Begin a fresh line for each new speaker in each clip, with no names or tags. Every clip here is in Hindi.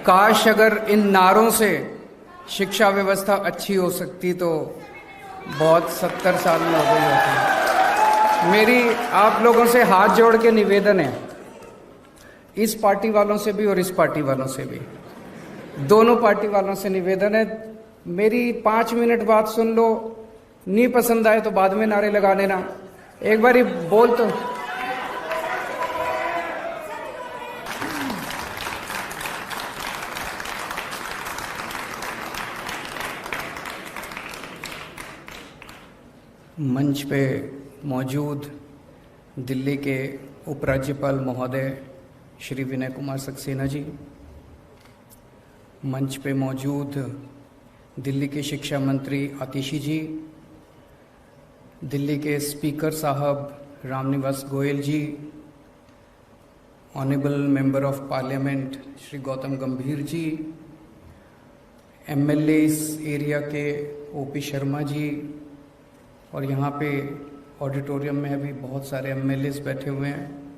काश अगर इन नारों से शिक्षा व्यवस्था अच्छी हो सकती तो बहुत 70 साल में हो गई होती। मेरी आप लोगों से हाथ जोड़ के निवेदन है, इस पार्टी वालों से भी और इस पार्टी वालों से भी, दोनों पार्टी वालों से निवेदन है, मेरी 5 मिनट बात सुन लो, नहीं पसंद आए तो बाद में नारे लगा लेना। एक बारी बोल तो मंच पे मौजूद दिल्ली के उपराज्यपाल महोदय श्री विनय कुमार सक्सेना जी, मंच पे मौजूद दिल्ली के शिक्षा मंत्री आतिशी जी, दिल्ली के स्पीकर साहब Ramniwas Goyal ji, honourable member of parliament Shri Gautam Gambhir ji, MLA इस एरिया के ओपी शर्मा जी, और यहाँ पे ऑडिटोरियम में अभी बहुत सारे एमएलएस बैठे हुए हैं,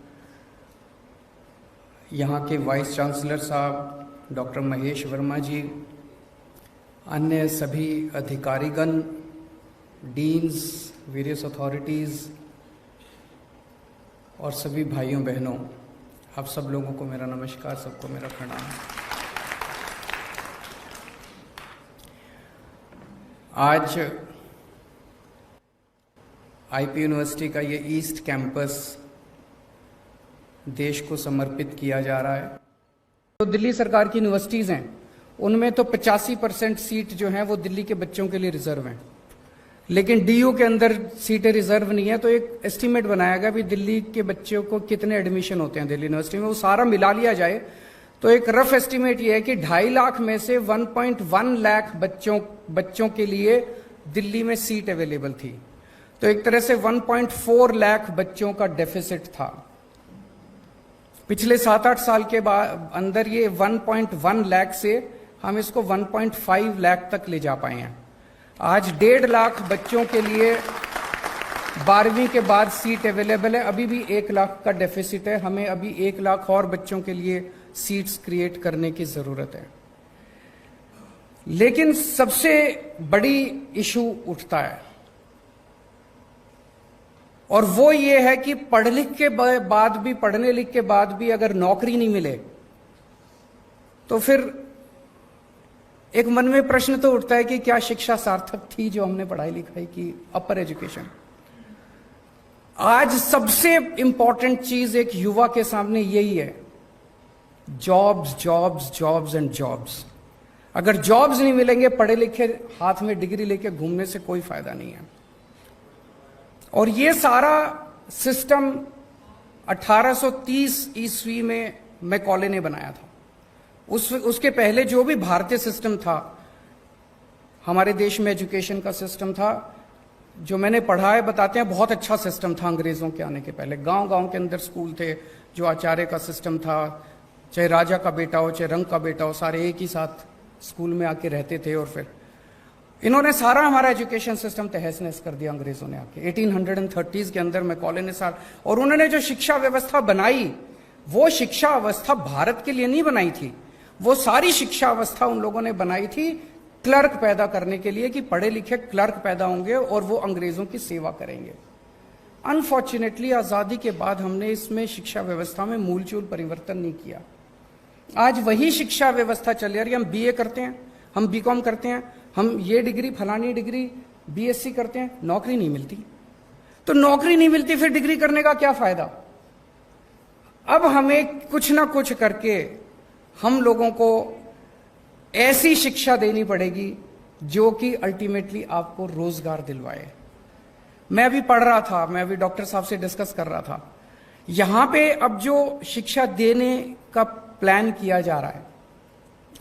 यहाँ के वाइस चांसलर साहब डॉक्टर महेश वर्मा जी, अन्य सभी अधिकारीगण, डीन्स, वेरियस अथॉरिटीज़ और सभी भाइयों बहनों, आप सब लोगों को मेरा नमस्कार, सबको मेरा प्रणाम। आज आईपी यूनिवर्सिटी का ये ईस्ट कैंपस देश को समर्पित किया जा रहा है। तो दिल्ली सरकार की यूनिवर्सिटीज़ हैं, उनमें तो 85% सीट जो हैं वो दिल्ली के बच्चों के लिए रिजर्व हैं, लेकिन डीयू के अंदर सीटें रिजर्व नहीं है। तो एक एस्टीमेट बनाया गया भी दिल्ली के बच्चों को कितने एडमिशन होते हैं दिल्ली यूनिवर्सिटी में, वो सारा मिला लिया जाए तो एक रफ एस्टीमेट ये है कि 2.5 लाख में से 1.1 लाख बच्चों के लिए दिल्ली में सीट अवेलेबल थी। तो एक तरह से 1.4 लाख बच्चों का डेफिसिट था। पिछले 7-8 साल के बाद अंदर ये 1.1 लाख से हम इसको 1.5 लाख तक ले जा पाए हैं। आज 1.5 लाख बच्चों के लिए 12वीं के बाद सीट अवेलेबल है। अभी भी 1 लाख का डेफिसिट है, हमें अभी 1 लाख और बच्चों के लिए सीट्स क्रिएट करने की जरूरत है। लेकिन सबसे बड़ी इशू उठता है और वो ये है कि पढ़ने लिख के बाद भी अगर नौकरी नहीं मिले तो फिर एक मन में प्रश्न तो उठता है कि क्या शिक्षा सार्थक थी जो हमने पढ़ाई लिखाई की, अपर एजुकेशन। आज सबसे इंपॉर्टेंट चीज एक युवा के सामने यही है, jobs jobs jobs and jobs. अगर जॉब्स नहीं मिलेंगे, पढ़े लिखे हाथ में डिग्री लेके घूमने से कोई फायदा नहीं है। और ये सारा सिस्टम 1830 ईस्वी में मैकॉले ने बनाया था। उसके पहले जो भी भारतीय सिस्टम था, हमारे देश में एजुकेशन का सिस्टम था, जो मैंने पढ़ा है, बताते हैं बहुत अच्छा सिस्टम था अंग्रेजों के आने के पहले। गांव-गांव के अंदर स्कूल थे, जो आचार्य का सिस्टम था, चाहे राजा का बेटा हो चाहे रंग का बेटा हो, सारे एक ही साथ स्कूल में आके रहते थे। और फिर इन्होंने सारा हमारा एजुकेशन सिस्टम तहस नहस कर दिया अंग्रेजों ने आके 1830s के अंदर मैकॉले ने और उन्होंने जो शिक्षा व्यवस्था बनाई, वो शिक्षा व्यवस्था भारत के लिए नहीं बनाई थी। वो सारी शिक्षा व्यवस्था उन लोगों ने बनाई थी क्लर्क पैदा करने के लिए, कि पढ़े लिखे क्लर्क पैदा होंगे और वो अंग्रेजों की सेवा करेंगे। अनफॉर्चुनेटली आजादी के बाद हमने इसमें शिक्षा व्यवस्था में मूलचूल परिवर्तन नहीं किया। आज वही शिक्षा व्यवस्था चल रही है। हम बीए करते हैं, हम बीकॉम करते हैं, हम ये डिग्री फलानी डिग्री बीएससी करते हैं, नौकरी नहीं मिलती। तो नौकरी नहीं मिलती, फिर डिग्री करने का क्या फायदा? अब हमें कुछ ना कुछ करके हम लोगों को ऐसी शिक्षा देनी पड़ेगी जो कि अल्टीमेटली आपको रोजगार दिलवाए। मैं अभी पढ़ रहा था, मैं अभी डॉक्टर साहब से डिस्कस कर रहा था, यहां पे अब जो शिक्षा देने का प्लान किया जा रहा है,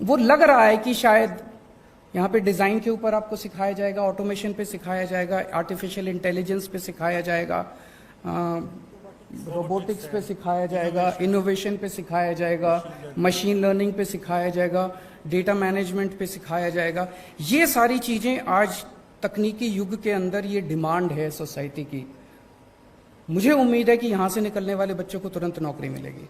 वो लग रहा है कि शायद यहाँ पे डिज़ाइन के ऊपर आपको सिखाया जाएगा, ऑटोमेशन पे सिखाया जाएगा, आर्टिफिशियल इंटेलिजेंस पे सिखाया जाएगा, रोबोटिक्स पे सिखाया जाएगा, इनोवेशन पे सिखाया जाएगा, मशीन लर्निंग पे सिखाया जाएगा, डेटा मैनेजमेंट पे सिखाया जाएगा। ये सारी चीज़ें आज तकनीकी युग के अंदर ये डिमांड है सोसाइटी की। मुझे उम्मीद है कि यहाँ से निकलने वाले बच्चों को तुरंत नौकरी मिलेगी।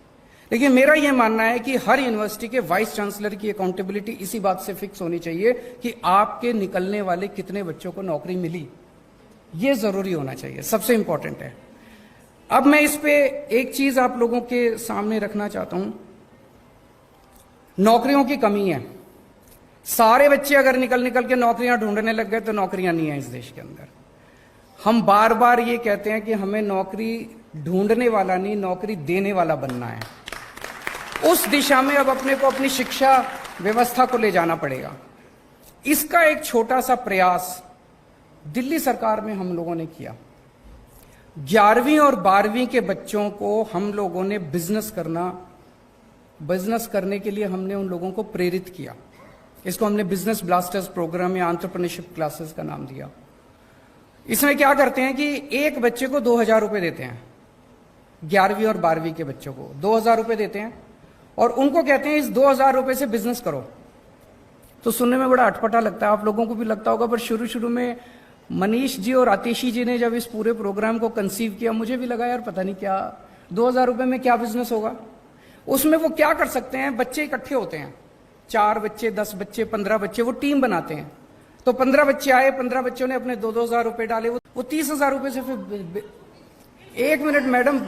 देखिए, मेरा यह मानना है कि हर यूनिवर्सिटी के वाइस चांसलर की अकाउंटेबिलिटी इसी बात से फिक्स होनी चाहिए कि आपके निकलने वाले कितने बच्चों को नौकरी मिली, यह जरूरी होना चाहिए, सबसे इंपॉर्टेंट है। अब मैं इस पे एक चीज आप लोगों के सामने रखना चाहता हूं। नौकरियों की कमी है। सारे बच्चे अगर निकल के नौकरियां ढूंढने लग गए तो नौकरियां नहीं है इस देश के अंदर। हम बार बार ये कहते हैं कि हमें नौकरी ढूंढने वाला नहीं, नौकरी देने वाला बनना है। उस दिशा में अब अपने को अपनी शिक्षा व्यवस्था को ले जाना पड़ेगा। इसका एक छोटा सा प्रयास दिल्ली सरकार में हम लोगों ने किया। 11वीं और 12वीं के बच्चों को हम लोगों ने बिजनेस करने के लिए हमने उन लोगों को प्रेरित किया। इसको हमने बिजनेस ब्लास्टर्स प्रोग्राम या एंटरप्रेन्योरशिप क्लासेस का नाम दिया। इसमें क्या करते हैं कि एक बच्चे को 2000 रुपए देते हैं, 11वीं और 12वीं के बच्चों को 2000 रुपए देते हैं और उनको कहते हैं इस 2000 रुपए से बिजनेस करो। तो सुनने में बड़ा अटपटा लगता है, आप लोगों को भी लगता होगा, पर शुरू में मनीष जी और आतिशी जी ने जब इस पूरे प्रोग्राम को कंसीव किया, मुझे भी लगा यार पता नहीं क्या 2000 रुपए में क्या बिजनेस होगा। उसमें वो क्या कर सकते हैं, बच्चे इकट्ठे होते हैं, 4 बच्चे, 10 बच्चे, 15 बच्चे, वो टीम बनाते हैं। तो 15 बच्चे आए, 15 बच्चों ने अपने 2-2000 रुपए डाले, वो 30,000 रुपए से फिर 1 मिनट मैडम,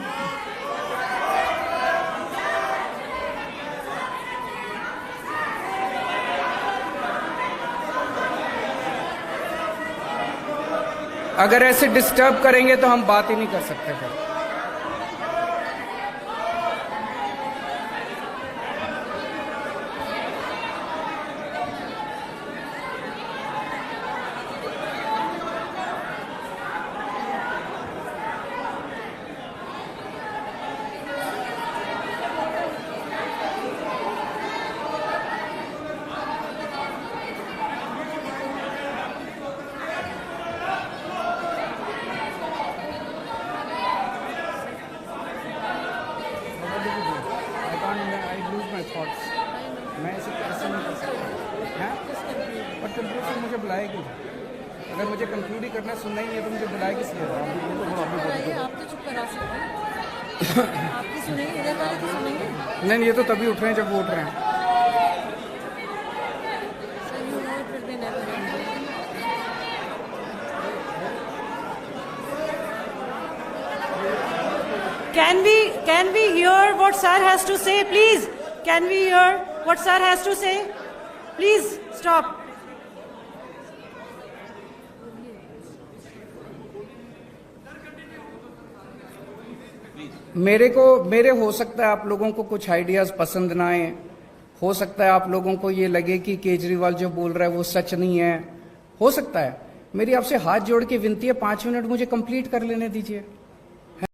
अगर ऐसे डिस्टर्ब करेंगे तो हम बात ही नहीं कर सकते फिर। मैं ऐसे कैसे नहीं कर सकता है, और कंक्लूड से मुझे बुलाएगी। अगर मुझे कंक्लूड ही करना, सुनना ही नहीं है तो मुझे बुलाएगी इसलिए।
आप तो चुप करा सकते हैं, आपकी सुनेंगे, इधर वाले तो सुनेंगे।
नहीं, ये तो तभी उठ रहे हैं जब वो उठ रहे हैं।
Can we hear what sir has to say, please? Can we hear what sir has to say? Please stop.
मेरे हो सकता है आप लोगों को कुछ आइडियाज पसंद ना आए, हो सकता है आप लोगों को ये लगे कि केजरीवाल जो बोल रहा है वो सच नहीं है, हो सकता है। मेरी आपसे हाथ जोड़ के विनती है, 5 मिनट मुझे कंप्लीट कर लेने दीजिए।